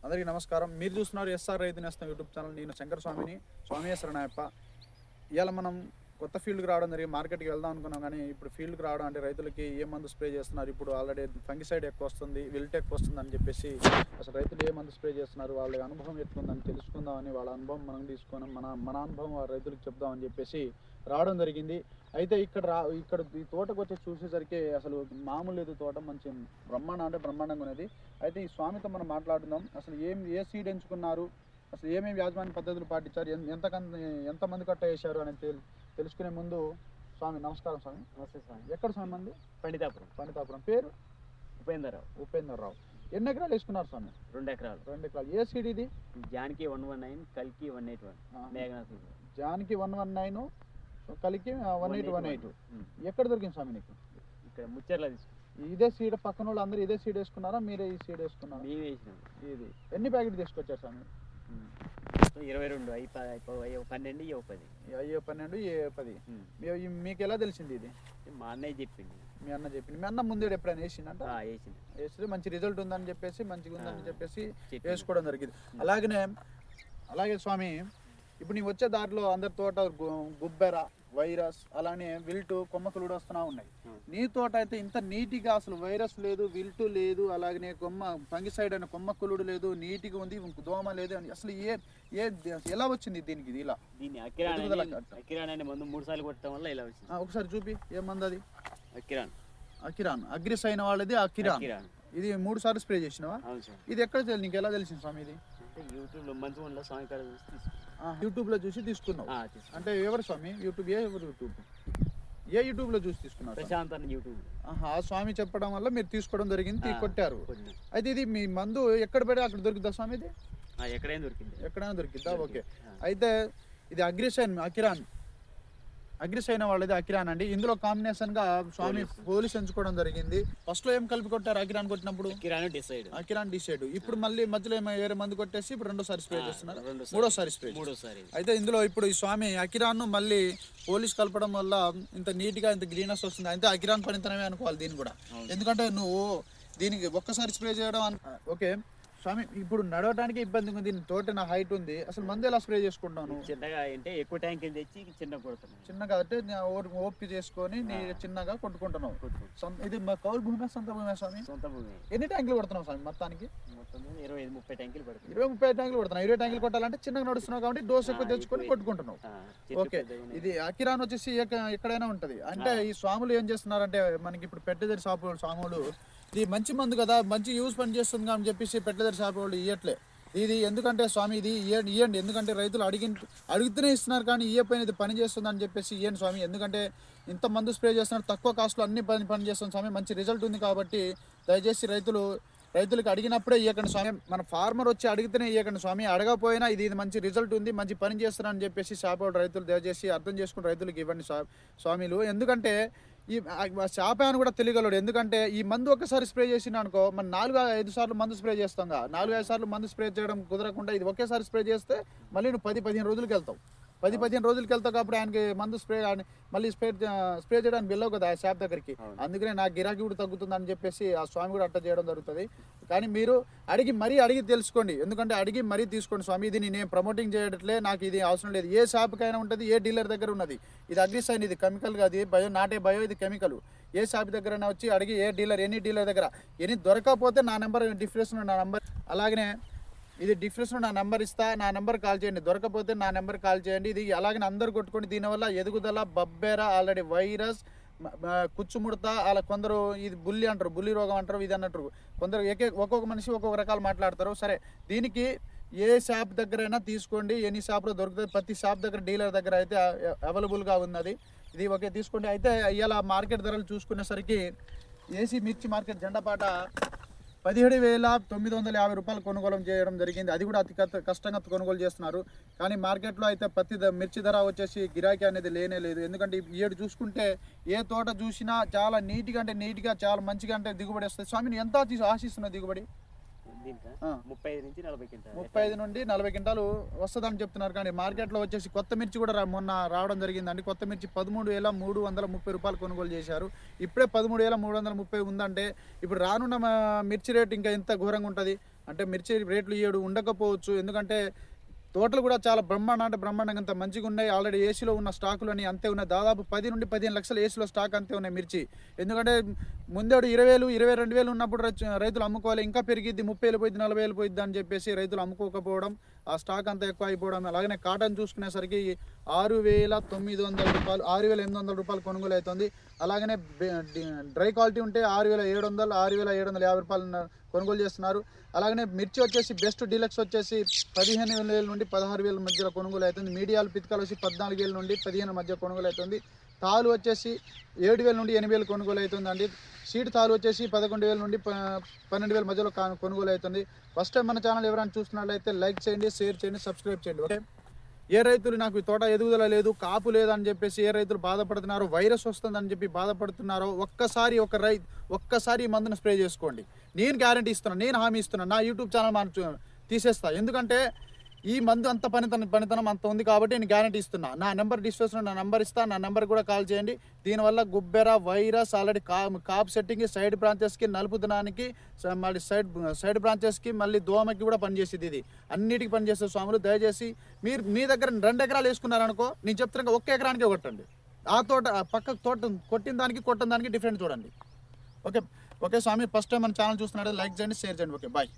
అందరికీ నమస్కారం. మీరు చూస్తున్నారు ఎస్ఆర్ రైతు నేస్తం యూట్యూబ్ ఛానల్. నేను శంకర స్వామిని, స్వామి శరణయ్యప్ప. ఇవాళ మనం కొత్త ఫీల్డ్కి రావడం జరిగింది. మార్కెట్కి వెళ్దాం అనుకున్నాం, కానీ ఇప్పుడు ఫీల్డ్కి రావడం అంటే రైతులకి ఏ మందు స్ప్రే చేస్తున్నారు, ఇప్పుడు ఆల్రెడీ ఫంగిసైడ్ ఎక్కువ వస్తుంది, విల్ట్ ఎక్కువ వస్తుంది అని చెప్పేసి అసలు రైతులు ఏ మందు స్ప్రే చేస్తున్నారు, వాళ్ళ అనుభవం ఎట్లుందని తెలుసుకుందామని, వాళ్ళ అనుభవం మనం తీసుకొని మన అనుభవం రైతులకు చెప్దామని చెప్పేసి రావడం జరిగింది. అయితే ఇక్కడ ఈ తోటకు వచ్చి చూసేసరికి అసలు మామూలు లేదు, తోట మంచి బ్రహ్మాండంగా ఉన్నది. అయితే ఈ స్వామితో మనం మాట్లాడుకుందాం. అసలు ఏ సీడ్ ఎంచుకున్నారు, అసలు ఏమేమి యాజమాన్య పద్ధతులు పాటించారు, ఎంతమంది కట్ట వేశారు అని తెలుసుకునే ముందు స్వామి నమస్కారం. స్వామి నమస్తే స్వామి. ఎక్కడ స్వామి మంది? పండితాపురం. పేరు ఉపేందర్ రావు. ఎన్ని ఎకరాలు వేసుకున్నారు స్వామి? 2 ఎకరాలు. 2 ఎకరాలు. ఏ సీడ్ ఇది? జానికి 119, కలికి 181. మేఘనాథ్ జానికి 119, కలికి 1818. ఎక్కడ దొరికింది స్వామి నీకు? ఇక్కడ ముచ్చర్ల తీసుకు. ఇదే సీడ్ పక్కన వాళ్ళు అందరూ ఇదే సీడ్ వేసుకున్నారా, మీరే ఈ సీడ్ వేసుకున్నారా? మేము వేసినాం. ఇది ఎన్ని ప్యాకెట్ తీసుకొచ్చారు స్వామి? 22, 12, 10. అయ్యో 12, 10. మీకు ఎలా తెలిసింది ఇది? మా అన్నయ్య చెప్పింది. మీ అన్న చెప్పింది. మీ అన్న ముందు ఎప్పుడైనా వేసిందంట? వేసింది. మంచి రిజల్ట్ ఉందని చెప్పేసి, మంచిగా ఉందని చెప్పేసి వేసుకోవడం జరిగింది. అలాగే స్వామి, ఇప్పుడు నీవు వచ్చే దారిలో అందరి తోట గుబ్బెర, వైరస్, అలానే విల్టు, కొమ్మకులుడు వస్తున్నా ఉన్నాయి. నీ తోట అయితే ఇంత నీట్గా అసలు వైరస్ లేదు, విల్టు లేదు, అలాగనే ఫంగిసైడ్ అయిన కొమ్మకులుడు లేదు, నీట్గా ఉంది, దోమ లేదు అని అసలు ఎలా వచ్చింది దీనికి? ఇది ఇలా దీన్ని అకిరాన్ అనే మందు 3 సార్లు కొట్టడం వల్ల ఇలా వచ్చింది. ఒకసారి చూపి, ఏ మంది అది? అకిరాన్ అగ్రిస్ అయిన వాళ్ళది అకిరాన్. ఇది 3 సార్లు స్ప్రే చేసినావా? ఇది ఎక్కడ నీకు ఎలా తెలిసింది స్వామి? ఇది యూట్యూబ్లో మంచిగా ఉండదు స్వామి, కాడ చూసి యూట్యూబ్లో చూసి తీసుకున్నావు. అంటే ఎవరు స్వామి యూట్యూబ్? ఏ యూట్యూబ్లో చూసి తీసుకున్నారు? ప్రశాంత్ అన్న యూట్యూబ్. ఆ స్వామి చెప్పడం వల్ల మీరు తీసుకోవడం జరిగింది, కొట్టారు. అయితే ఇది మీ మందు ఎక్కడ పెడితే అక్కడ దొరికిద్దా స్వామి? ఇది ఎక్కడైనా దొరికిద్దా? ఓకే. అయితే ఇది అగ్రిస్ అయిన వాళ్ళది అకిరాన్ అండి. ఇందులో కాంబినేషన్ గా స్వామి పోలీస్ ఎంచుకోవడం జరిగింది. ఫస్ట్ లో ఏం కలిపి కొట్టారు అకిరాన్ కొట్టినప్పుడు? అకిరాన్ డిసైడ్. ఇప్పుడు మళ్ళీ మధ్యలో వేరే మందు కొట్టేసి ఇప్పుడు రెండోసారి స్ప్రే చేస్తున్నారు, మూడోసారి స్ప్రే. అయితే ఇందులో ఇప్పుడు ఈ స్వామి అకిరాన్ మళ్ళీ పోలీస్ కలపడం వల్ల ఇంత నీట్ గా ఇంత గ్రీనెస్ వస్తుంది. అయితే అకిరాన్ పనితనమే అనుకోవాలి దీన్ని కూడా, ఎందుకంటే నువ్వు దీనికి ఒక్కసారి స్ప్రే చేయడం. ఓకే స్వామి, ఇప్పుడు నడవడానికి ఇబ్బంది ఉంది, తోట నా హైట్ ఉంది, అసలు మందు ఎలా స్ప్రే చేసుకుంటాను? చిన్నగా అంటే ఎక్కువ ట్యాంకులు తెచ్చి చిన్నగా అంటే ఓపిక చేసుకొని చిన్నగా కొట్టుకుంటున్నావు. ఇది కౌలు భూమి, సొంత భూమి స్వామి? సొంత భూమి. ఎన్ని ట్యాంకులు కొడుతున్నావు స్వామి మొత్తానికి? 20-30 ట్యాంకులు పడుతుంది. 20-30 ట్యాంకులు కొడుతున్నావు. 20 ట్యాంకులు కొట్టాలంటే చిన్నగా నడుస్తున్నావు కాబట్టి డోస్ ఎక్కువ తెచ్చుకొని కొట్టుకుంటున్నావు. ఓకే. ఇది అకిరాన్ వచ్చేసి ఎక్కడైనా ఉంటది. అంటే ఈ స్వాములు ఏం చేస్తున్నారంటే, మనకి ఇప్పుడు పెట్టెదరి స్వాములు ఇది మంచి మందు కదా, మంచి యూజ్ పని చేస్తుంది అని చెప్పేసి పెట్టెదరి షాప్ వాళ్ళు ఇవ్వట్లే. ఇది ఎందుకంటే స్వామి ఇది ఇవ్వండి, ఎందుకంటే రైతులు అడుగుతూనే ఇస్తున్నారు, కానీ ఇయ్యపోయిన ఇది పని చేస్తుంది అని చెప్పేసి ఇవ్వండి స్వామి. ఎందుకంటే ఇంత మందు స్ప్రే చేస్తున్నారు, తక్కువ కాస్ట్లో అన్ని పని చేస్తుంది స్వామి, మంచి రిజల్ట్ ఉంది కాబట్టి దయచేసి రైతులకు అడిగినప్పుడే ఇవ్వకండి స్వామి. మన ఫార్మర్ వచ్చి అడిగితేనే ఇవ్వకండి స్వామి. అడగపోయినా ఇది మంచి రిజల్ట్ ఉంది, మంచి పని చేస్తున్నారు అని చెప్పేసి షాప్ వాళ్ళు రైతులు దయచేసి అర్థం చేసుకుని రైతులకు ఇవ్వండి స్వామిలు. ఎందుకంటే ఈ షాప్ అని కూడా తెలియగలడు. ఎందుకంటే ఈ మందు ఒక్కసారి స్ప్రే చేసిన అనుకో, మనం 4-5 సార్లు మందు స్ప్రే చేస్తాం. 4-5 సార్లు మందు స్ప్రే చేయడం కుదరకుండా ఇది ఒకేసారి స్ప్రే చేస్తే మళ్ళీ నువ్వు 10-15 రోజులకి వెళ్తావు. 10-15 రోజులకి వెళ్తావు కాబట్టి ఆయనకి మందు స్ప్రే మళ్ళీ స్ప్రే చేయడానికి వెళ్ళవు కదా ఆ షాప్ దగ్గరికి. అందుకనే నా గిరాకీ కూడా తగ్గుతుంది అని చెప్పేసి ఆ స్వామి కూడా అట్లా చేయడం జరుగుతుంది. కానీ మీరు అడిగి తెలుసుకోండి, ఎందుకంటే అడిగి మరీ తీసుకోండి స్వామి. ఇది నేను ప్రమోటింగ్ చేయట్లే, నాకు ఇది అవసరం లేదు. ఏ షాప్కైనా ఉంటుంది, ఏ డీలర్ దగ్గర ఉన్నది. ఇది అగ్రిసైన్, ఇది కెమికల్ కాదు, నాటే బయో, ఇది కెమికల్. ఏ షాప్ దగ్గర వచ్చి అడిగి ఎనీ డీలర్ దగ్గర దొరకకపోతే నా నెంబర్ డిఫరెన్స్ నా నెంబర్, అలాగనే ఇది డిఫరెన్స్లో నా నెంబర్ ఇస్తా, నా నెంబర్ కాల్ చేయండి. దొరకపోతే నా నెంబర్ కాల్ చేయండి. ఇది అలాగే అందరు కొట్టుకోండి. దీనివల్ల ఎదుగుదల, బబ్బెర, ఆల్రెడీ వైరస్, కుచ్చుముడత, అలా కొందరు ఇది బుల్లి అంటారు, బుల్లి రోగం అంటారు, ఇది అన్నట్టు కొందరు ఒక్కొక్క మనిషి ఒక్కొక్క రకాలు మాట్లాడతారు. సరే, దీనికి ఏ షాప్ దగ్గరైనా తీసుకోండి, ఎన్ని షాప్లో దొరుకుతుంది. ప్రతి షాప్ దగ్గర డీలర్ దగ్గర అయితే అవైలబుల్గా ఉన్నది. ఇది ఓకే తీసుకోండి. అయితే ఇలా మార్కెట్ ధరలు చూసుకునేసరికి ఏసీ మిర్చి మార్కెట్ జెండాపాట 17,950 రూపాయలు కొనుగోలు చేయడం జరిగింది. అది కూడా అతి కష్టంగా కొనుగోలు చేస్తున్నారు. కానీ మార్కెట్లో అయితే మిర్చి ధర వచ్చేసి గిరాకీ అనేది లేనే లేదు. ఎందుకంటే ఈ ఏడు చూసుకుంటే ఏ తోట చూసినా చాలా నీట్గా చాలా మంచిగా అంటే దిగుబడి వస్తుంది. స్వామిని ఎంత ఆశిస్తున్న దిగుబడి? 35 నుండి 40 క్వింటాలు వస్తుందని చెప్తున్నారు. కానీ మార్కెట్లో వచ్చేసి కొత్త మిర్చి కూడా మొన్న రావడం జరిగిందండి. కొత్త మిర్చి 13,330 రూపాయలు కొనుగోలు చేశారు. ఇప్పుడే 13,330 ఉందంటే ఇప్పుడు రానున్న మిర్చి రేటు ఇంకా ఎంత ఘోరంగా ఉంటుంది. అంటే మిర్చి రేట్లు ఏడు ఉండకపోవచ్చు, ఎందుకంటే తోటలు కూడా చాలా బ్రహ్మాండంగా అంత మంచిగా ఉన్నాయి. ఆల్రెడీ ఏసీలో ఉన్న స్టాకులు అని అంతే ఉన్నాయి. దాదాపు 10 నుండి 15 లక్షల ఏసీలో స్టాక్ అంతే ఉన్నాయి మిర్చి. ఎందుకంటే ముందేడు 20,000 22,000 ఉన్నప్పుడు రైతులు అమ్ముకోవాలి, ఇంకా పెరిగిద్ది 30,000 పోయిద్ది 40,000 పోయిద్ది అని చెప్పేసి రైతులు అమ్ముకోకపోవడం, ఆ స్టాక్ అంతా ఎక్కువ అయిపోవడం. అలాగనే కాటన్ చూసుకునేసరికి 6,900 రూపాయలు 6,800 రూపాయలు కొనుగోలు అవుతుంది. అలాగనే డ్రై క్వాలిటీ ఉంటే 6,700 6,750 రూపాయలు కొనుగోలు చేస్తున్నారు. అలాగనే మిర్చి వచ్చేసి బెస్ట్ డీలక్స్ వచ్చేసి 15,000 నుండి 16,000 మధ్యలో కొనుగోలు అవుతుంది. మీడియాలు పితకాలు వచ్చి 14,000 నుండి 15,000 మధ్య కొనుగోలు అవుతుంది. తాలు వచ్చేసి 7,000 నుండి 8,000 కొనుగోలు అవుతుంది అండి. సీడ్ తాలు వచ్చేసి 11,000 నుండి 12,000 మధ్యలో కొనుగోలు అవుతుంది. ఫస్ట్ టైం మన ఛానల్ ఎవరైనా చూస్తున్నట్లయితే లైక్ చేయండి, షేర్ చేయండి, సబ్స్క్రైబ్ చేయండి. ఓకే, ఏ రైతులు నాకు ఈ తోట ఎదుగుదల లేదు, కాపు లేదని చెప్పేసి ఏ రైతులు బాధపడుతున్నారో, వైరస్ వస్తుందని చెప్పి బాధపడుతున్నారో, ఒక్కసారి ఈ మందును స్ప్రే చేసుకోండి. నేను గ్యారంటీ ఇస్తున్నాను, నేను హామీ ఇస్తున్నాను. నా యూట్యూబ్ ఛానల్ మనం తీసేస్తా, ఎందుకంటే ఈ మందు అంత పనితనం అంత ఉంది కాబట్టి నేను గ్యారంటీ ఇస్తున్నా. నా నెంబర్ డిస్క్రిప్షన్లో నా నెంబర్ ఇస్తాను, నా నెంబర్ కూడా కాల్ చేయండి. దీనివల్ల గుబ్బెర వైరస్ ఆల్రెడీ కాప్ సెట్టింగ్కి, సైడ్ బ్రాంచెస్కి, నలుపుదనానికి, మళ్ళీ సైడ్ బ్రాంచెస్కి, మళ్ళీ దోమకి కూడా పనిచేసేది. ఇది అన్నిటికీ పనిచేసే స్వాములు. దయచేసి మీరు మీ దగ్గర 2 ఎకరాలు వేసుకున్నారనుకో, నేను చెప్తున్నా 1 ఎకరానికే కొట్టండి. ఆ తోట పక్క తోట కొట్టిన దానికి డిఫరెంట్ చూడండి. ఓకే స్వామి, ఫస్ట్ టైం మన ఛానల్ చూస్తున్నాడు, లైక్ చేయండి, షేర్ చేయండి. Okay, bye.